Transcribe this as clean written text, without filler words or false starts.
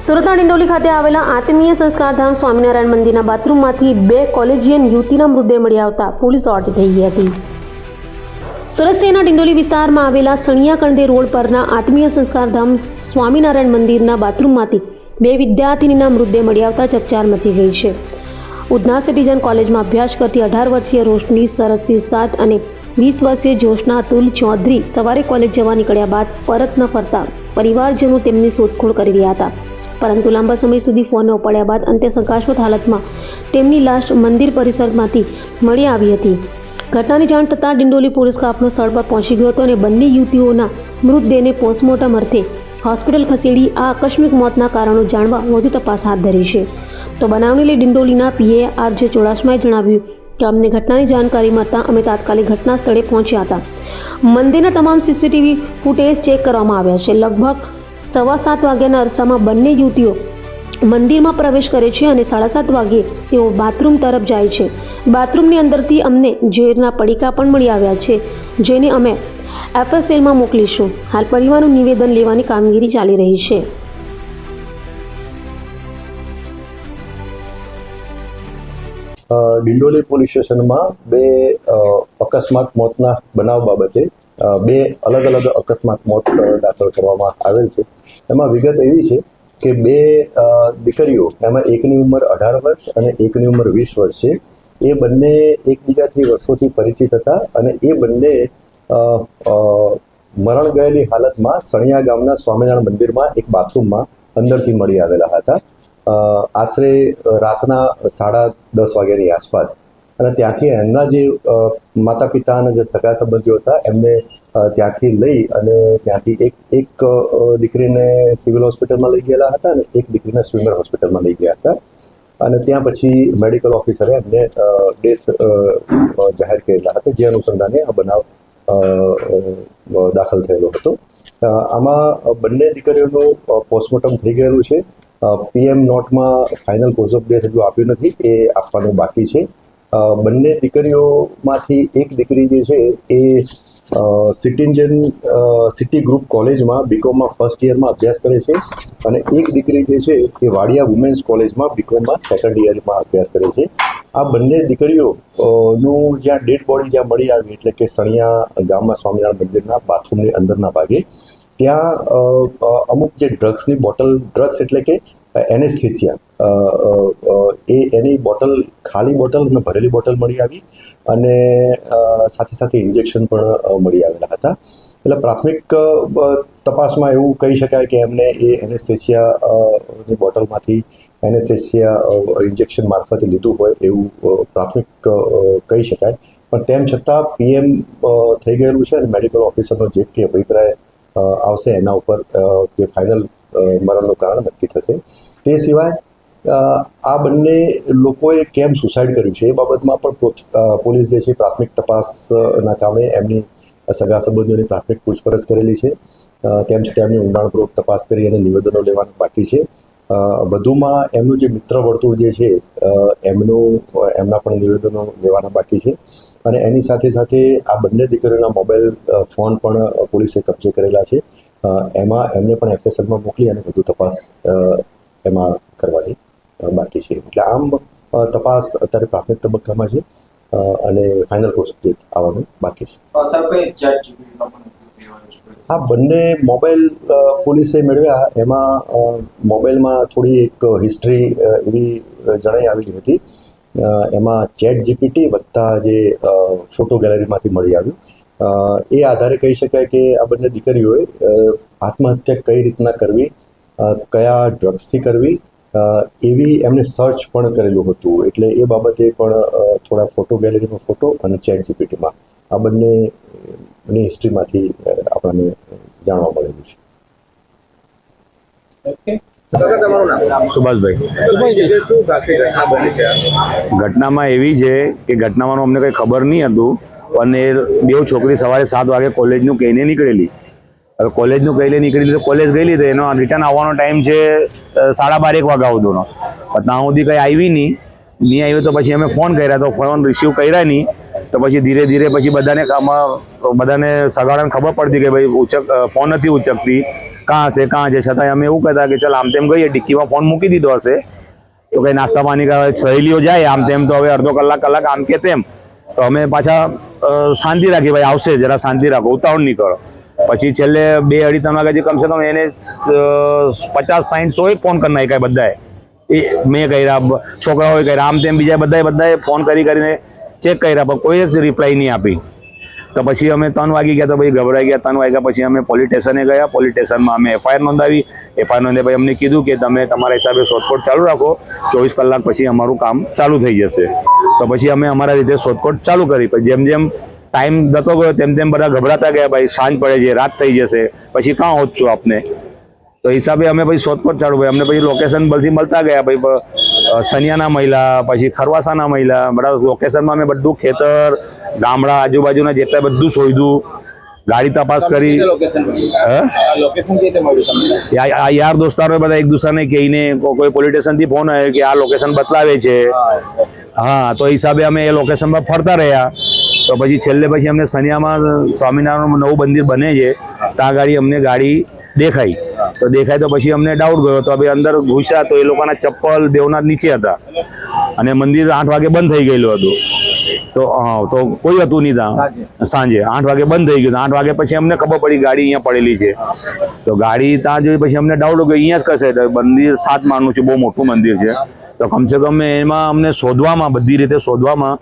સુરતના ડિંડોલી ખાતે આવેલા આત્મીય સંસ્કારધામ સ્વામિનારાયણ મંદિરના બાથરૂમમાંથી 2 કોલેજિયન યુવતીના મૃતદેહ મળી આવતા પોલીસ દોડતી થઈ ગઈ હતી। સુરત શહેરના ડિંડોલી વિસ્તારમાં આવેલા સણિયા કણદે રોડ પરના આત્મીય સંસ્કારધામ સ્વામિનારાયણ મંદિરના બાથરૂમમાંથી 2 વિદ્યાર્થીનીના મૃતદેહ મળી આવતા ચકચાર મચી ગઈ છે। ઉધના સિટીઝન કોલેજમાં અભ્યાસ કરતી 18 વર્ષીય રોશની શરદસિંહ સાત અને 20 વર્ષીય જોશના અતુલ ચૌધરી સવારે કોલેજ જવા નીકળ્યા બાદ પરત ન ફરતા પરિવારજનો તેમની શોધખોળ કરી રહ્યા હતા, પરંતુ લાંબા સમય સુધી ફોન ન ઉપાડ્યા બાદ અંતે શંકાસ્પદ હાલતમાં તેમની લાશ મંદિર પરિસરમાંથી મળી આવી હતી। ઘટનાની જાણ થતાં ડિંડોલી પોલીસ કાફલો સ્થળ પર પહોંચી ગયો હતો અને બંને યુવતીઓના મૃતદેહને પોસ્ટમોર્ટમ અર્થે હોસ્પિટલ ખસેડી આ આકસ્મિક મોતના કારણો જાણવા વધુ તપાસ હાથ ધરી છે। તો બનાવને લઈ ડિંડોલીના પીએ આરજે ચુડાસમાએ જણાવ્યું કે અમને ઘટનાની જાણકારી મળતા અમે તાત્કાલિક ઘટના સ્થળે પહોંચ્યા હતા। મંદિરના તમામ સીસીટીવી ફૂટેજ ચેક કરવામાં આવ્યા છે। લગભગ 7:15 વાગ્યાના અરસામાં બંને યુવતીઓ મંદિરમાં પ્રવેશ કરે છે અને 7:30 વાગ્યે તેઓ બાથરૂમ તરફ જાય છે। બાથરૂમની અંદરથી અમને ઝેરના પડીકા પણ મળી આવ્યા છે, જેને અમે એફએસએલમાં મોકલીશું। હાલ પરિવારનું નિવેદન લેવાની કામગીરી ચાલી રહી છે। ડિંડોલી પોલીસ સ્ટેશનમાં 2 અકસ્માત મોતના બનાવ બાબતે 2 અલગ અલગ અકસ્માત મોત દાખલ કરવામાં આવેલ છે। એમાં વિગત એવી છે કે 2 દીકરીઓ, એમાં એકની ઉંમર 18 વર્ષ અને એકની ઉંમર 20 વર્ષ છે। એ બંને એકબીજાથી વર્ષોથી પરિચિત હતા અને એ બંને મરણ ગયેલી હાલતમાં સણિયા ગામના સ્વામિનારાયણ મંદિરમાં એક બાથરૂમમાં અંદરથી મળી આવેલા હતા। આશરે રાતના 10:30 વાગ્યાની આસપાસ, અને ત્યાંથી એમના જે માતા પિતા અને જે સગા સંબંધીઓ હતા એમને ત્યાંથી લઈ અને ત્યાંથી એક દીકરીને સિવિલ હોસ્પિટલમાં લઈ ગયેલા હતા અને એક દીકરીને સ્વિમર હોસ્પિટલમાં લઈ ગયા હતા, અને ત્યાં પછી મેડિકલ ઓફિસરે એમને ડેથ જાહેર કરેલા હતા, જે અનુસંધાને આ બનાવ દાખલ થયેલો હતો। આમાં બંને દીકરીઓનું પોસ્ટમોર્ટમ થઈ ગયેલું છે। પીએમ નોટમાં ફાઇનલ કોઝ ઓફ ડેથ હજુ આપ્યું નથી, એ આપવાનું બાકી છે। બંને દીકરીઓમાંથી એક દીકરી જે છે એ સિટી ગ્રુપ કોલેજમાં બીકોમમાં ફર્સ્ટ યરમાં અભ્યાસ કરે છે, અને એક દીકરી જે છે એ વાડિયા વુમેન્સ કોલેજમાં બીકોમમાં સેકન્ડ યરમાં અભ્યાસ કરે છે। આ બંને દીકરીઓનું જ્યાં ડેડ બોડી જ્યાં મળી આવી, એટલે કે સણિયા ગામમાં સ્વામિનારાયણ મંદિરના બાથરૂમની અંદરના ભાગે, ત્યાં અમુક જે ડ્રગ્સની બોટલ, ડ્રગ્સ એટલે કે એનેસ્થેસિયા, એની બોટલ, ખાલી બોટલ અને ભરેલી બોટલ મળી આવી, અને સાથે સાથે ઇન્જેક્શન પણ મળી આવેલા હતા। એટલે પ્રાથમિક તપાસમાં એવું કહી શકાય કે એમને એ એનેસ્થેસિયાની બોટલમાંથી એનેસ્થેસિયા ઇન્જેક્શન મારફતે લીધું હોય એવું પ્રાથમિક કહી શકાય। પણ તેમ છતાં પીએમ થઈ ગયેલું છે અને મેડિકલ ઓફિસરનો જે કે અભિપ્રાય આવશે એના ઉપર જે ફાઇનલ મરણનું કારણ નક્કી થશે। તે સિવાય આ બંને લોકોએ કેમ સુસાઇડ કર્યું છે એ બાબતમાં પણ પોલીસ જે છે પ્રાથમિક તપાસના કામે એમની સગા સંબંધીઓની પ્રાથમિક પૂછપરછ કરેલી છે। તેમ છતાં એમની ઊંડાણપૂર્વક તપાસ કરી અને નિવેદનો લેવાનું બાકી છે। વધુમાં એમનું જે મિત્ર વર્તુળ જે છે એમના પણ નિવેદનો લેવાના બાકી છે, અને એની સાથે સાથે આ બંને દીકરીઓના મોબાઈલ ફોન પણ પોલીસે કબજે કરેલા છે। એમાં એમને પણ એફએસએલમાં મોકલી અને વધુ તપાસ એમાં કરવાની બાકી છે। એટલે આમ તપાસ અત્યારે પ્રાથમિક તબક્કામાં છે અને ફાઇનલ કોર્સ ડેટ આવવાનું બાકી છે। આ બંને મોબાઈલ પોલીસે મેળવ્યા, એમાં મોબાઈલમાં થોડી એક હિસ્ટ્રી એવી જણાઈ આવેલી હતી। એમાં ચેટ જીપીટી વત્તા જે ફોટો ગેલેરીમાંથી મળી આવ્યું, એ આધારે કહી શકાય કે આ બંને દીકરીઓએ આત્મહત્યા કઈ રીતના કરવી, કયા ડ્રગ્સથી કરવી, એવી એમને સર્ચ પણ કરેલું હતું। એટલે એ બાબતે પણ થોડા ફોટો ગેલેરીમાં ફોટો અને ચેટ જીપીટીમાં આ બંનેની હિસ્ટ્રીમાંથી આપણને જાણવા મળેલું છે। સુભાષભાઈ, ઘટનામાં એવી છે કે ઘટનામાં અમને કંઈ ખબર નહીં હતું, અને 2 છોકરી સવારે 7 વાગે કોલેજનું કહીને નીકળેલી। હવે કોલેજનું કહીને નીકળેલી તો કોલેજ ગયેલી, તો એનો રિટર્ન આવવાનો ટાઈમ છે 12:30 વાગ્યા સુધીનો, પણ ત્યાં સુધી કંઈ આવી નહીં આવી તો પછી અમે ફોન કર્યા તો ફોન રિસીવ કર્યા નહીં, તો પછી ધીરે ધીરે પછી બધાને સગાડાને ખબર પડતી કે ભાઈ ફોન નથી ઉચકતી, કાં છે છતાંય અમે એવું કહેતા કે ચાલ આમ તેમ ગઈએ, ડિક્કીમાં ફોન મૂકી દીધો હશે તો કંઈ નાસ્તા પાણી કરવા સહેલીઓ જાય આમ તેમ, તો હવે અડધો કલાક આમ કે તેમ, તો અમે પાછા શાંતિ રાખી, ભાઈ આવશે જરા શાંતિ રાખો, ઉતાવળ નહીં કરો. પછી છેલ્લે 2-2:30 વાગે કમસે કમ એને 50-60-100 ફોન કરી નાખ્યા બધાએ. એ મેં કર્યા, છોકરાઓએ કર્યા, આમ તેમ બીજા બધાએ ફોન કરીને ચેક કર્યા, પણ કોઈ જ રિપ્લાય નહીં આપી. તો પછી અમે 3 વાગી ગયા, તો પછી ગભરાઈ ગયા. 3 વાગ્યા પછી અમે પોલીસ સ્ટેશને ગયા. પોલીસ સ્ટેશનમાં અમે એફઆઈઆર નોંધાવી. એફઆઈઆર નોંધે પછી અમને કીધું કે તમે તમારા હિસાબે શોધખોળ ચાલુ રાખો, 24 કલાક પછી અમારું કામ ચાલુ થઈ જશે. તો પછી અમે અમારા રીતે શોધખોળ ચાલુ કરી. પછી જેમ જેમ ટાઈમ જતો ગયો તેમ બધા ગભરાતા ગયા, ભાઈ સાંજ પડે છે, રાત થઈ જશે, પછી કાં હોચશું આપને. તો હિસાબે અમે પછી શોધખોળ ચાલુ કરી. અમને પછી લોકેશન બધી મળતા ગયા, ભાઈ સનિયાના મહિલા, પછી ખરવાસાના મહિલા, બધા લોકેશનમાં અમે બધું ખેતર, ગામડા, આજુબાજુના જેટલા બધું શોધ્યું, ગાડી તપાસ કરી. આ યાર દોસ્તારો બધા એક દુસરાને કહીને, કોઈ પોલીસ સ્ટેશનથી ફોન આવ્યો કે આ લોકેશન બતલાવે છે. હા, તો હિસાબે અમે એ લોકેશનમાં ફરતા રહ્યા. તો પછી છેલ્લે પછી અમને સનિયામાં સ્વામિનારાયણનું નવું મંદિર બને છે, ત્યાં ગાડી અમને ગાડી દેખાઈ. તો પછી અમને ડાઉટ ગયો. તો હવે અંદર ઘૂસ્યા તો એ લોકોના ચપ્પલ બેવના નીચે હતા, અને મંદિર 8 વાગે બંધ થઈ ગયેલું હતું. તો તો કોઈ હતું નહીં ત્યાં. સાંજે 8 વાગે બંધ થઈ ગયું. 8 વાગે પછી અમને ખબર પડી ગાડી અહીંયા પડેલી છે. તો ગાડી ત્યાં જોઈ પછી અમને ડાઉટ ગયો અહીંયા જ કશે. મંદિર 7 માળનું છે, બહુ મોટું મંદિર છે. તો કમસે કમ એમાં અમને શોધવામાં, બધી રીતે શોધવામાં